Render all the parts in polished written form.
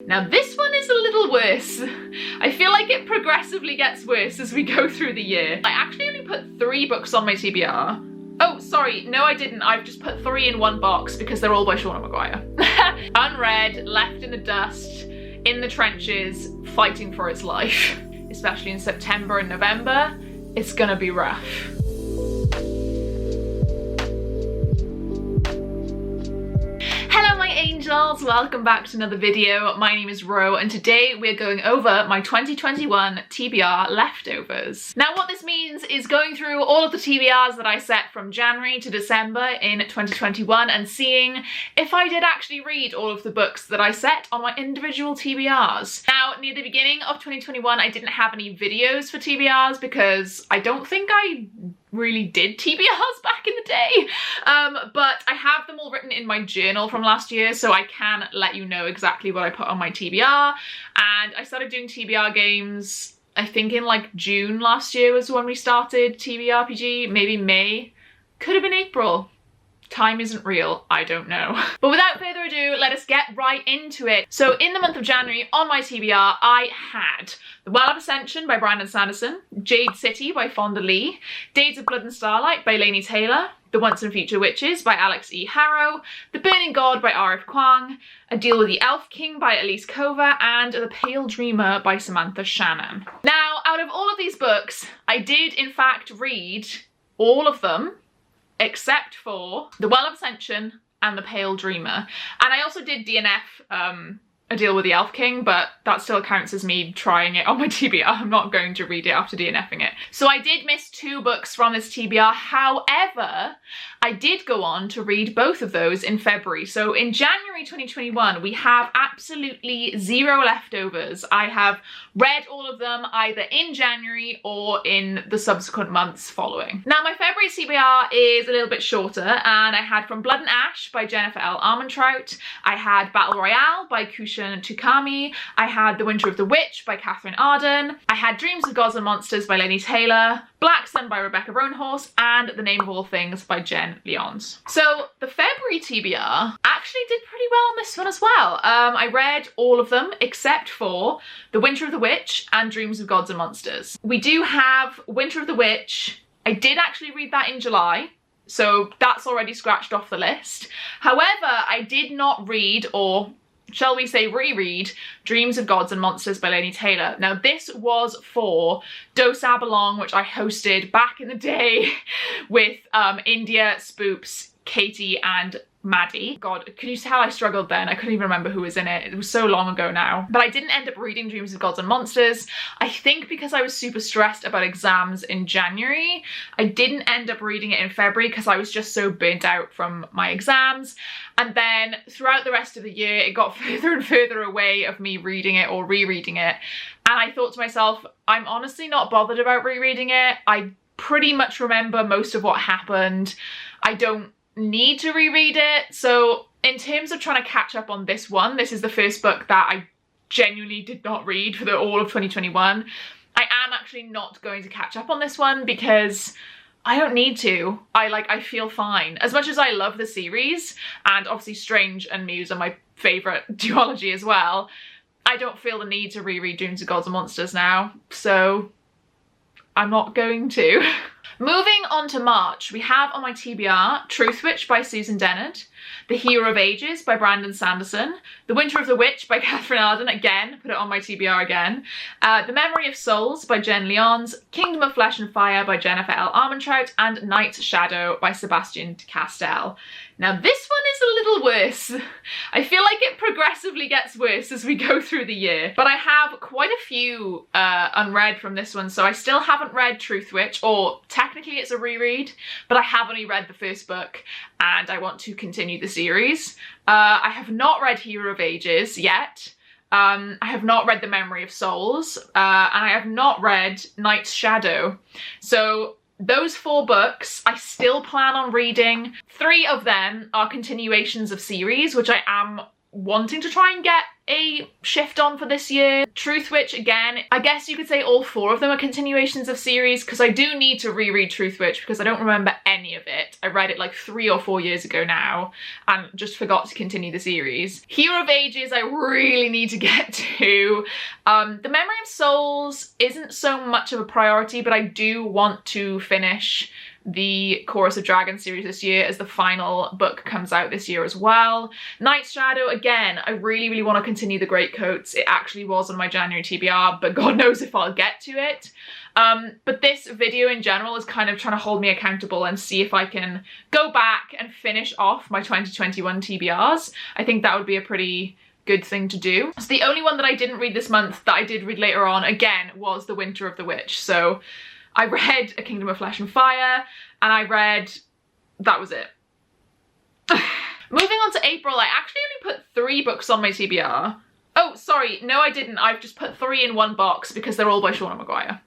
Now this one is a little worse. I feel like it progressively gets worse as we go through the year. I actually only put 3 books on my TBR. Oh, sorry, no I didn't. I've just put 3 in one box because they're all by Shauna Maguire. Unread, left in the dust, in the trenches, fighting for its life. Especially in September and November, it's gonna be rough. Angels, welcome back to another video. My name is Ro and today we're going over my 2021 TBR Leftovers. Now what this means is going through all of the TBRs that I set from January to December in 2021 and seeing if I did actually read all of the books that I set on my individual TBRs. Now near the beginning of 2021 I didn't have any videos for TBRs because I don't think I really did TBRs back in the day, but I have them all written in my journal from last year, so I can let you know exactly what I put on my TBR. And I started doing TBR games, I think in like June last year was when we started TBRPG, maybe May, could have been April. Time isn't real, I don't know. But without further ado, let us get right into it. So in the month of January on my TBR, I had The Well of Ascension by Brandon Sanderson, Jade City by Fonda Lee, Days of Blood and Starlight by Laini Taylor, The Once and Future Witches by Alex E. Harrow, The Burning God by R.F. Kuang, A Deal with the Elf King by Elise Kova, and The Pale Dreamer by Samantha Shannon. Now, out of all of these books, I did in fact read all of them, except for The Well of Ascension and The Pale Dreamer. And I also did DNF A Deal with the Elf King, but that still counts as me trying it on my TBR. I'm not going to read it after DNFing it. So I did miss 2 books from this TBR. However, I did go on to read both of those in February. So in January 2021, we have absolutely 0 leftovers. I have read all of them either in January or in the subsequent months following. Now my February TBR is a little bit shorter, and I had From Blood and Ash by Jennifer L. Armentrout. I had Battle Royale by Kushan Tukami. I had The Winter of the Witch by Catherine Arden. I had Dreams of Gods and Monsters by Laini Taylor, Black Sun by Rebecca Roanhorse, and The Name of All Things by Jen Lyons. So the February TBR actually did pretty well on this one as well. I read all of them except for The Winter of the Witch and Dreams of Gods and Monsters. We do have Winter of the Witch. I did actually read that in July, so that's already scratched off the list. However, I did not read, or shall we say reread, Dreams of Gods and Monsters by Laini Taylor. Now this was for Dos Abalong, which I hosted back in the day with India, Spoops, Katie and Maddie. God, can you tell I struggled then? I couldn't even remember who was in it. It was so long ago now. But I didn't end up reading Dreams of Gods and Monsters. I think because I was super stressed about exams in January. I didn't end up reading it in February because I was just so burnt out from my exams. And then throughout the rest of the year, it got further and further away of me reading it or rereading it. And I thought to myself, I'm honestly not bothered about rereading it. I pretty much remember most of what happened. I don't need to reread it. So in terms of trying to catch up on this one, this is the first book that I genuinely did not read for all of 2021. I am actually not going to catch up on this one because I don't need to. I feel fine. As much as I love the series, and obviously Strange and Muse are my favourite duology as well, I don't feel the need to reread Dreams of Gods and Monsters now, so I'm not going to. Moving on to March, we have on my TBR Truthwitch by Susan Dennard, The Hero of Ages by Brandon Sanderson, The Winter of the Witch by Catherine Arden, again, put it on my TBR again, The Memory of Souls by Jen Lyons, Kingdom of Flesh and Fire by Jennifer L. Armentrout, and Night's Shadow by Sebastian de Castell. Now this one is a little worse. I feel like it progressively gets worse as we go through the year, but I have quite a few unread from this one, so I still haven't read Truthwitch, or technically it's a reread, but I have only read the first book and I want to continue the series. I have not read Hero of Ages yet. I have not read The Memory of Souls, and I have not read Night's Shadow. So those 4 books I still plan on reading. 3 of them are continuations of series, which I am wanting to try and get a shift on for this year. Truthwitch, again, I guess you could say all 4 of them are continuations of series, because I do need to reread Truthwitch because I don't remember any of it. I read it like 3 or 4 years ago now and just forgot to continue the series. Hero of Ages I really need to get to. The Memory of Souls isn't so much of a priority, but I do want to finish the Chorus of Dragons series this year, as the final book comes out this year as well. Night's Shadow, again, I really, really want to continue the Greatcoats. It actually was on my January TBR, but God knows if I'll get to it. But this video in general is kind of trying to hold me accountable and see if I can go back and finish off my 2021 TBRs. I think that would be a pretty good thing to do. So the only one that I didn't read this month that I did read later on, again, was The Winter of the Witch. So I read A Kingdom of Flesh and Fire, and I read, that was it. Moving on to April, I actually only put 3 books on my TBR. Oh, sorry, no I didn't. I've just put 3 in one box because they're all by Shauna Maguire.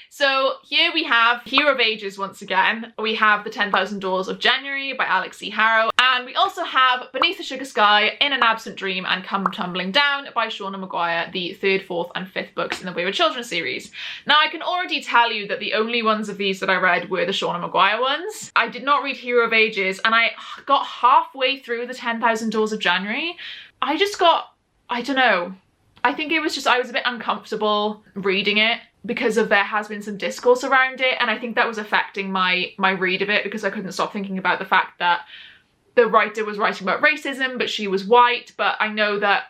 So here we have Hero of Ages once again. We have The 10,000 Doors of January by Alex C. Harrow. And we also have Beneath the Sugar Sky, In an Absent Dream, and Come Tumbling Down by Shauna Maguire, the 3rd, 4th and 5th books in the Wayward Children series. Now I can already tell you that the only ones of these that I read were the Shauna Maguire ones. I did not read Hero of Ages, and I got halfway through The 10,000 Doors of January. I just got, I don't know. I think it was just, I was a bit uncomfortable reading it because there has been some discourse around it, and I think that was affecting my read of it, because I couldn't stop thinking about the fact that the writer was writing about racism, but she was white. But I know that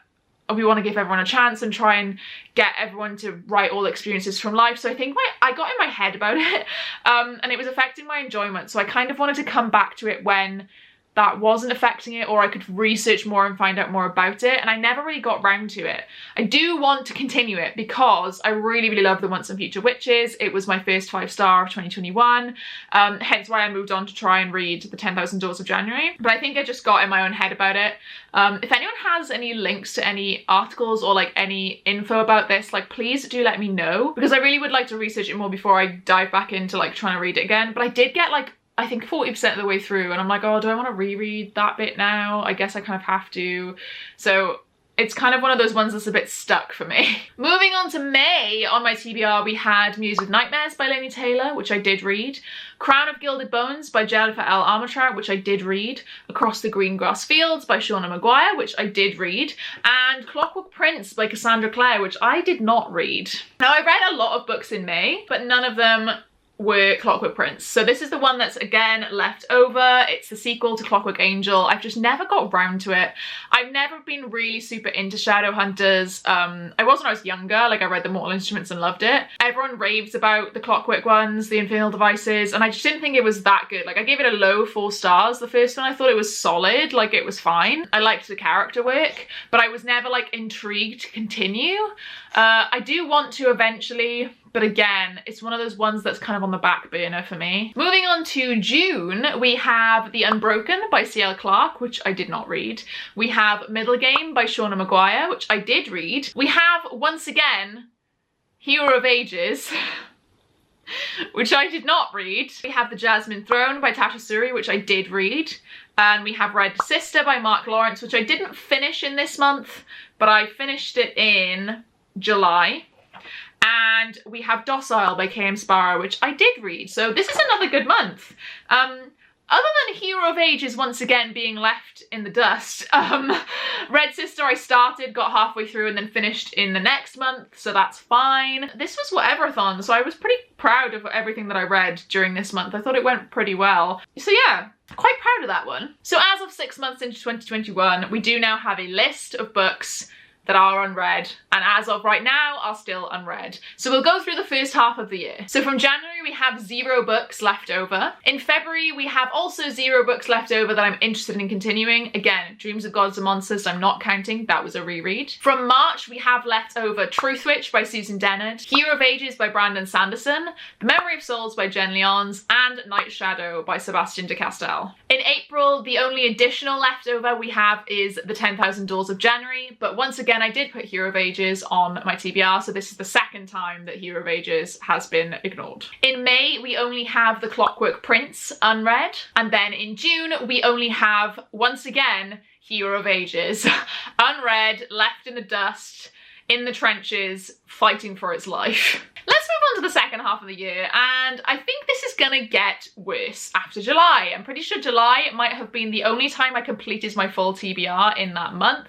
we want to give everyone a chance and try and get everyone to write all experiences from life. So I think I got in my head about it, and it was affecting my enjoyment. So I kind of wanted to come back to it when that wasn't affecting it, or I could research more and find out more about it, and I never really got round to it. I do want to continue it because I really, really love The Once and Future Witches. It was my first 5-star of 2021, hence why I moved on to try and read The 10,000 Doors of January. But I think I just got in my own head about it. If anyone has any links to any articles or like any info about this, like please do let me know, because I really would like to research it more before I dive back into like trying to read it again. But I did get like, I think 40% of the way through, and I'm like, oh, do I want to reread that bit now? I guess I kind of have to. So it's kind of one of those ones that's a bit stuck for me. Moving on to May, on my TBR we had Muse with Nightmares by Laini Taylor, which I did read. Crown of Gilded Bones by Jennifer L. Armentrout, which I did read. Across the Green Grass Fields by Shauna Maguire, which I did read. And Clockwork Prince by Cassandra Clare, which I did not read. Now I read a lot of books in May, but none of them were Clockwork Prince. So this is the one that's again left over. It's the sequel to Clockwork Angel. I've just never got round to it. I've never been really super into Shadowhunters. I was when I was younger, like I read the Mortal Instruments and loved it. Everyone raves about the Clockwork ones, the Infernal Devices, and I just didn't think it was that good. Like I gave it a low 4 stars. The first one I thought it was solid, like it was fine. I liked the character work, but I was never like intrigued to continue. I do want to eventually, but again, it's one of those ones that's kind of on the back burner for me. Moving on to June, we have The Unbroken by C.L. Clarke, which I did not read. We have Middle Game by Shauna Maguire, which I did read. We have, once again, Hero of Ages, which I did not read. We have The Jasmine Throne by Tasha Suri, which I did read. And we have Red Sister by Mark Lawrence, which I didn't finish in this month, but I finished it in July. And we have Docile by K.M. Sparrow, which I did read. So this is another good month. Other than Hero of Ages once again being left in the dust, Red Sister I started, got halfway through, and then finished in the next month, so that's fine. This was Whatever-thon, so I was pretty proud of everything that I read during this month. I thought it went pretty well. So yeah, quite proud of that one. So as of 6 months into 2021, we do now have a list of books that are unread, and as of right now are still unread. So we'll go through the first half of the year. So from January we have 0 books left over. In February we have also 0 books left over that I'm interested in continuing. Again, Dreams of Gods and Monsters I'm not counting, that was a reread. From March we have left over Truthwitch by Susan Dennard, Hero of Ages by Brandon Sanderson, The Memory of Souls by Jen Lyons, and Night Shadow by Sebastian de Castell. In April, the only additional leftover we have is The 10,000 Doors of January, but once again I did put Hero of Ages on my TBR, so this is the second time that Hero of Ages has been ignored. In May, we only have The Clockwork Prince unread, and then in June, we only have, once again, Hero of Ages. Unread, left in the dust, in the trenches, fighting for its life. Let's move on to the second half of the year, and I think this is gonna get worse after July. I'm pretty sure July might have been the only time I completed my full TBR in that month.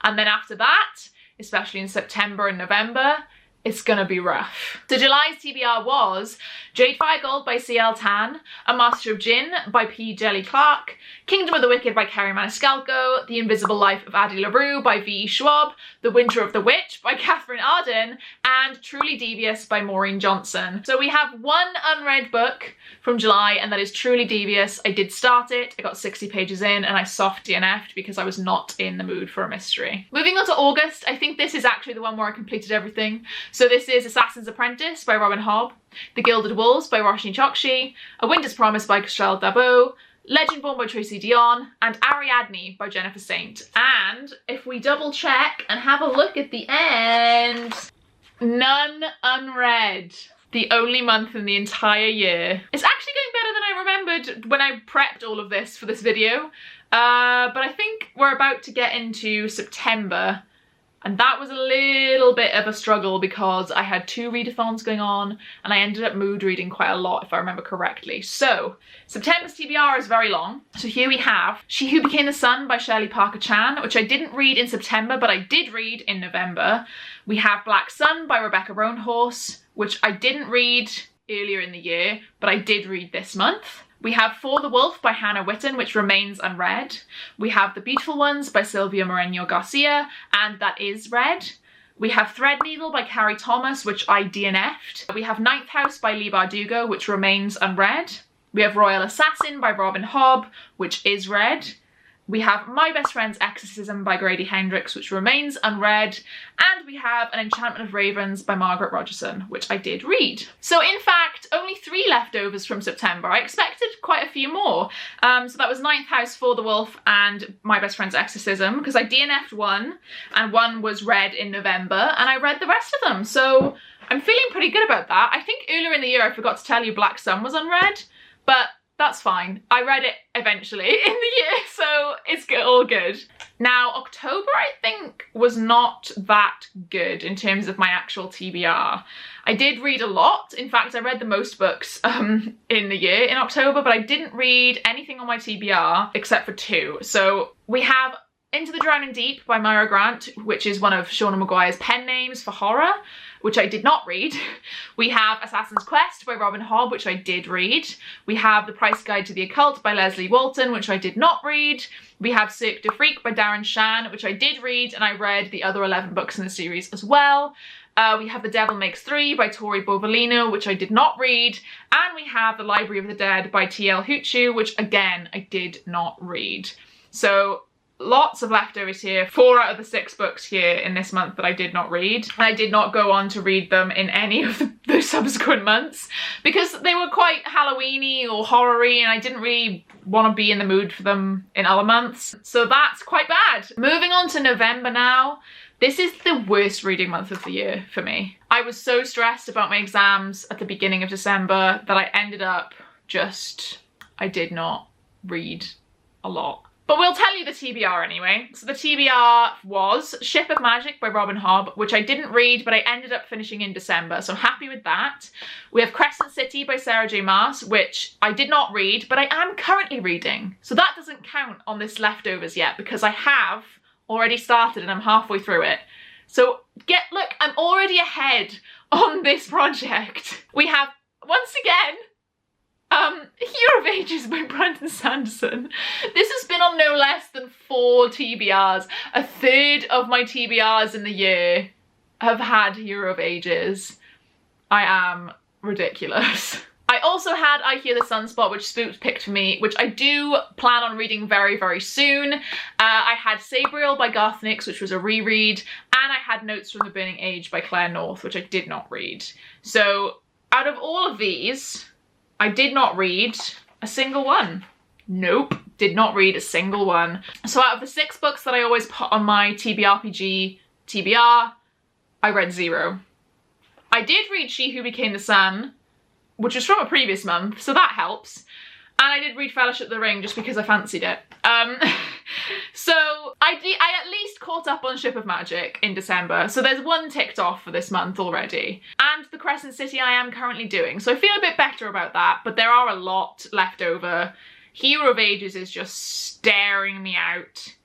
And then after that, especially in September and November, it's gonna be rough. So July's TBR was Jade Fire Gold by C.L. Tan, A Master of Jinn by P. Jelly Clark, Kingdom of the Wicked by Kerry Maniscalco, The Invisible Life of Addie LaRue by V.E. Schwab, The Winter of the Witch by Catherine Arden, and Truly Devious by Maureen Johnson. So we have one unread book from July, and that is Truly Devious. I did start it, I got 60 pages in, and I soft DNF'd because I was not in the mood for a mystery. Moving on to August, I think this is actually the one where I completed everything. So this is Assassin's Apprentice by Robin Hobb, The Gilded Wolves by Roshni Chokshi, A Winter's Promise by Castell Dabo, Legendborn by Tracy Dion, and Ariadne by Jennifer Saint. And if we double check and have a look at the end, none unread. The only month in the entire year. It's actually going better than I remembered when I prepped all of this for this video. But I think we're about to get into September, and that was a little bit of a struggle because I had 2 readathons going on and I ended up mood reading quite a lot if I remember correctly. So September's TBR is very long. So here we have She Who Became the Sun by Shirley Parker Chan, which I didn't read in September but I did read in November. We have Black Sun by Rebecca Roanhorse, which I didn't read earlier in the year but I did read this month. We have For the Wolf by Hannah Witten, which remains unread. We have The Beautiful Ones by Sylvia Moreno Garcia, and that is read. We have Threadneedle by Carrie Thomas, which I DNF'd. We have Ninth House by Leigh Bardugo, which remains unread. We have Royal Assassin by Robin Hobb, which is read. We have My Best Friend's Exorcism by Grady Hendrix, which remains unread. And we have An Enchantment of Ravens by Margaret Rogerson, which I did read. So in fact, only 3 leftovers from September. I expected quite a few more. So that was Ninth House, For the Wolf, and My Best Friend's Exorcism, because I DNF'd one, and one was read in November, and I read the rest of them. So I'm feeling pretty good about that. I think earlier in the year I forgot to tell you Black Sun was unread, but that's fine. I read it eventually in the year, so it's all good. Now, October, I think, was not that good in terms of my actual TBR. I did read a lot. In fact, I read the most books in the year in October, but I didn't read anything on my TBR except for 2. So we have Into the Drowning Deep by Myra Grant, which is one of Shauna Maguire's pen names for horror, which I did not read. We have Assassin's Quest by Robin Hobb, which I did read. We have The Price Guide to the Occult by Leslie Walton, which I did not read. We have Cirque du Freak by Darren Shan, which I did read, and I read the other 11 books in the series as well. We have The Devil Makes 3 by Tori Bovalino, which I did not read. And we have The Library of the Dead by T.L. Huchu, which again, I did not read. So lots of leftovers here. 4 out of the 6 books here in this month that I did not read. And I did not go on to read them in any of the subsequent months because they were quite Halloween-y or horror-y, and I didn't really want to be in the mood for them in other months. So that's quite bad. Moving on to November now. This is the worst reading month of the year for me. I was so stressed about my exams at the beginning of December that I ended up I did not read a lot. But we'll tell you the TBR anyway. So the TBR was Ship of Magic by Robin Hobb, which I didn't read, but I ended up finishing in December, so I'm happy with that. We have Crescent City by Sarah J Maas, which I did not read, but I am currently reading. So that doesn't count on this leftovers yet, because I have already started and I'm halfway through it. So look, I'm already ahead on this project. We have, once again, Hero of Ages by Brandon Sanderson. This has been on no less than 4 TBRs. A third of my TBRs in the year have had Hero of Ages. I am ridiculous. I also had I Hear the Sunspot, which Spooked picked for me, which I do plan on reading very, very soon. I had Sabriel by Garth Nix, which was a reread, and I had Notes from the Burning Age by Claire North, which I did not read. So out of all of these, I did not read a single one. Nope, did not read a single one. So out of the 6 books that I always put on my TBRPG TBR, I read 0. I did read She Who Became the Sun, which was from a previous month, so that helps. And I did read Fellowship of the Ring just because I fancied it. So I at least caught up on Ship of Magic in December. So there's one ticked off for this month already. And The Crescent City I am currently doing. So I feel a bit better about that, but there are a lot left over. Hero of Ages is just staring me out.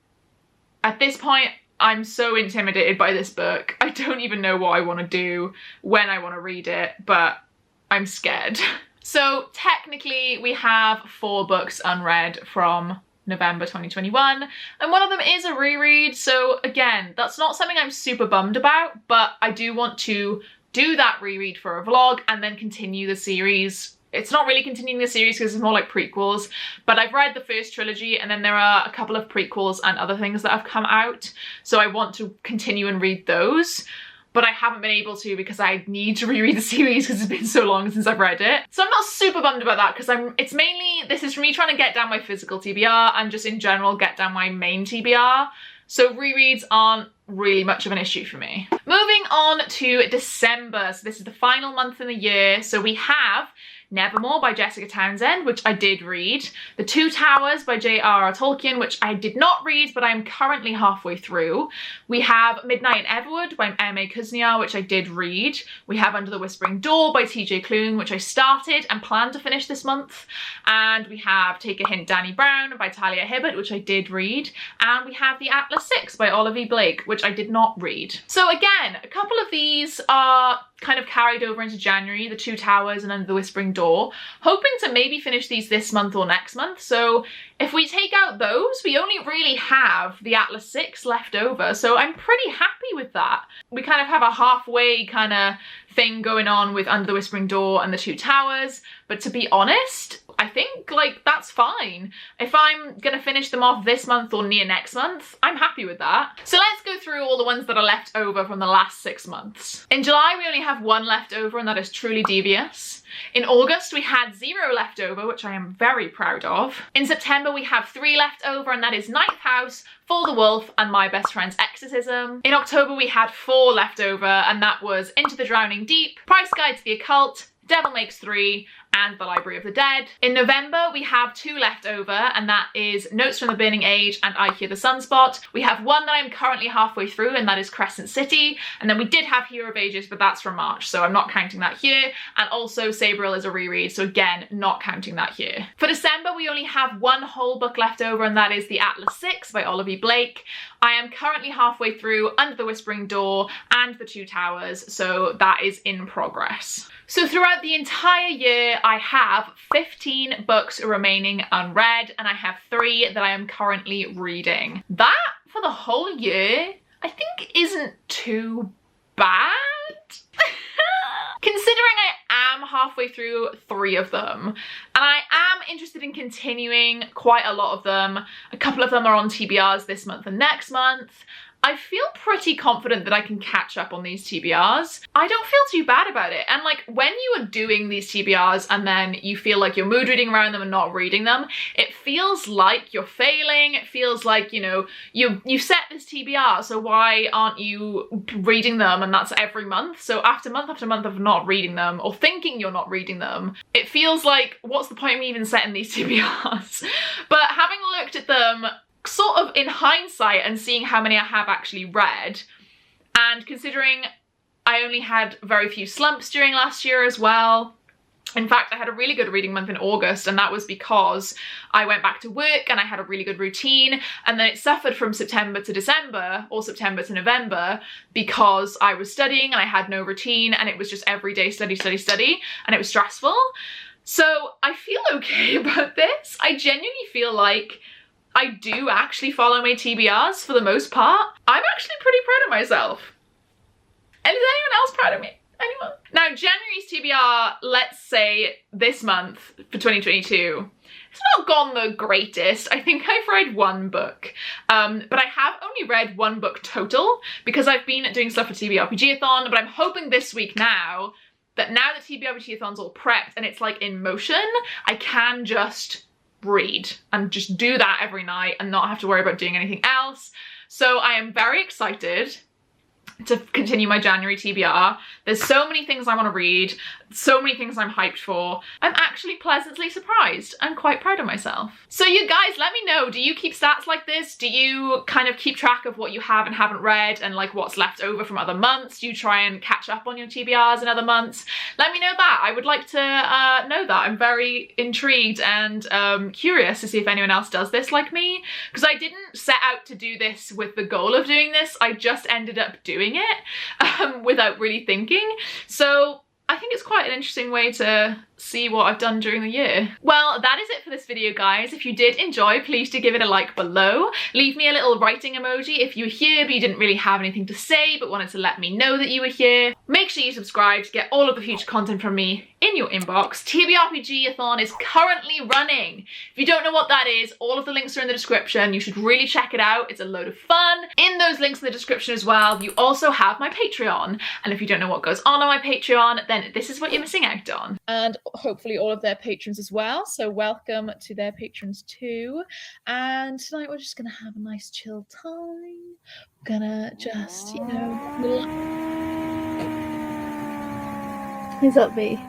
At this point, I'm so intimidated by this book. I don't even know what I want to do, when I want to read it, but I'm scared. So technically we have 4 books unread from November 2021, and one of them is a reread. So again, that's not something I'm super bummed about, but I do want to do that reread for a vlog and then continue the series. It's not really continuing the series because it's more like prequels, but I've read the first trilogy and then there are a couple of prequels and other things that have come out. So I want to continue and read those, but I haven't been able to because I need to reread the series because it's been so long since I've read it. So I'm not super bummed about that because it's mainly, this is for me trying to get down my physical TBR and just in general get down my main TBR. So rereads aren't really much of an issue for me. Moving on to December. So this is the final month in the year. So we have Nevermore by Jessica Townsend, which I did read. The Two Towers by J.R.R. Tolkien, which I did not read, but I'm currently halfway through. We have Midnight in Everwood by M.A. Kuzniar, which I did read. We have Under the Whispering Door by T.J. Klune, which I started and plan to finish this month. And we have Take a Hint, Danny Brown by Talia Hibbert, which I did read. And we have The Atlas 6 by Oliver Blake, which I did not read. So again, a couple of these are kind of carried over into January, The Two Towers and Under the Whispering Door, hoping to maybe finish these this month or next month. So if we take out those, we only really have The Atlas 6 left over, so I'm pretty happy with that. We kind of have a halfway kind of thing going on with Under the Whispering Door and The Two Towers, but to be honest, I think like that's fine. If I'm gonna finish them off this month or near next month, I'm happy with that. So let's go through all the ones that are left over from the last 6 months. In July, we only have 1 left over, and that is Truly Devious. In August, we had 0 left over, which I am very proud of. In September, we have 3 left over, and that is Ninth House, For the Wolf, and My Best Friend's Exorcism. In October, we had 4 left over, and that was Into the Drowning Deep, Price Guide to the Occult, Devil Makes 3, and The Library of the Dead. In November, we have 2 left over, and that is Notes from the Burning Age and I Hear the Sunspot. We have 1 that I'm currently halfway through, and that is Crescent City. And then we did have Hero of Ages, but that's from March, so I'm not counting that here. And also Sabriel is a reread, so again, not counting that here. For December, we only have 1 whole book left over, and that is The Atlas 6 by Oliver Blake. I am currently halfway through Under the Whispering Door and The Two Towers, so that is in progress. So throughout the entire year, I have 15 books remaining unread, and I have 3 that I am currently reading. That, for the whole year, I think isn't too bad. Considering I am halfway through 3 of them, and I am interested in continuing quite a lot of them. A couple of them are on TBRs this month and next month. I feel pretty confident that I can catch up on these TBRs. I don't feel too bad about it. And like when you are doing these TBRs and then you feel like you're mood reading around them and not reading them, it feels like you're failing. It feels like, you know, you set this TBR, so why aren't you reading them? And that's every month. So after month of not reading them or thinking you're not reading them, it feels like, what's the point of me even setting these TBRs? But having looked at them sort of in hindsight and seeing how many I have actually read, and considering I only had very few slumps during last year as well. In fact, I had a really good reading month in August, and that was because I went back to work and I had a really good routine, and then it suffered from September to December or September to November because I was studying and I had no routine, and it was just every day study, study, study, and it was stressful. So I feel okay about this. I genuinely feel like I do actually follow my TBRs for the most part. I'm actually pretty proud of myself. And is anyone else proud of me? Anyone? Now, January's TBR, let's say this month for 2022, it's not gone the greatest. I think I've read 1 book, but I have only read 1 book total because I've been doing stuff for TBRPGathon, but I'm hoping this week now that TBRPGathon's all prepped and it's like in motion, I can just read and just do that every night and not have to worry about doing anything else. So I am very excited. to continue my January TBR. There's so many things I want to read, so many things I'm hyped for. I'm actually pleasantly surprised. I'm quite proud of myself. So you guys, let me know, do you keep stats like this? Do you kind of keep track of what you have and haven't read and like what's left over from other months? Do you try and catch up on your TBRs in other months? Let me know that. I would like to know that. I'm very intrigued and curious to see if anyone else does this like me, because I didn't set out to do this with the goal of doing this. I just ended up doing it without really thinking. So I think it's quite an interesting way to see what I've done during the year. Well, that is it for this video, guys. If you did enjoy, please do give it a like below. Leave me a little writing emoji if you were here but you didn't really have anything to say but wanted to let me know that you were here. Make sure you subscribe to get all of the future content from me in your inbox. TBRPGathon is currently running. If you don't know what that is, all of the links are in the description. You should really check it out. It's a load of fun. In those links in the description as well, you also have my Patreon. And if you don't know what goes on my Patreon, then this is what you're missing out on. And hopefully all of their patrons as well, so welcome to their patrons too. And tonight we're just gonna have a nice chill time. We're gonna just, you know, who's up, B?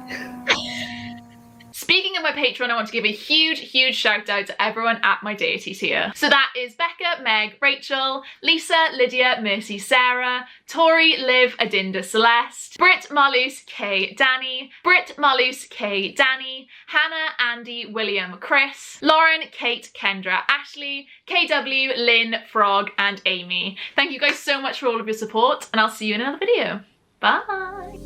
Speaking of my Patreon, I want to give a huge shout out to everyone at my deity tier. So that is Becca, Meg, Rachel, Lisa, Lydia, Mercy, Sarah, Tori, Liv, Adinda, Celeste, Britt, Marluce, Kay, Danny, Britt, Marluce, Kay, Danny, Hannah, Andy, William, Chris, Lauren, Kate, Kendra, Ashley, KW, Lynn, Frog, and Amy. Thank you guys so much for all of your support, and I'll see you in another video. Bye!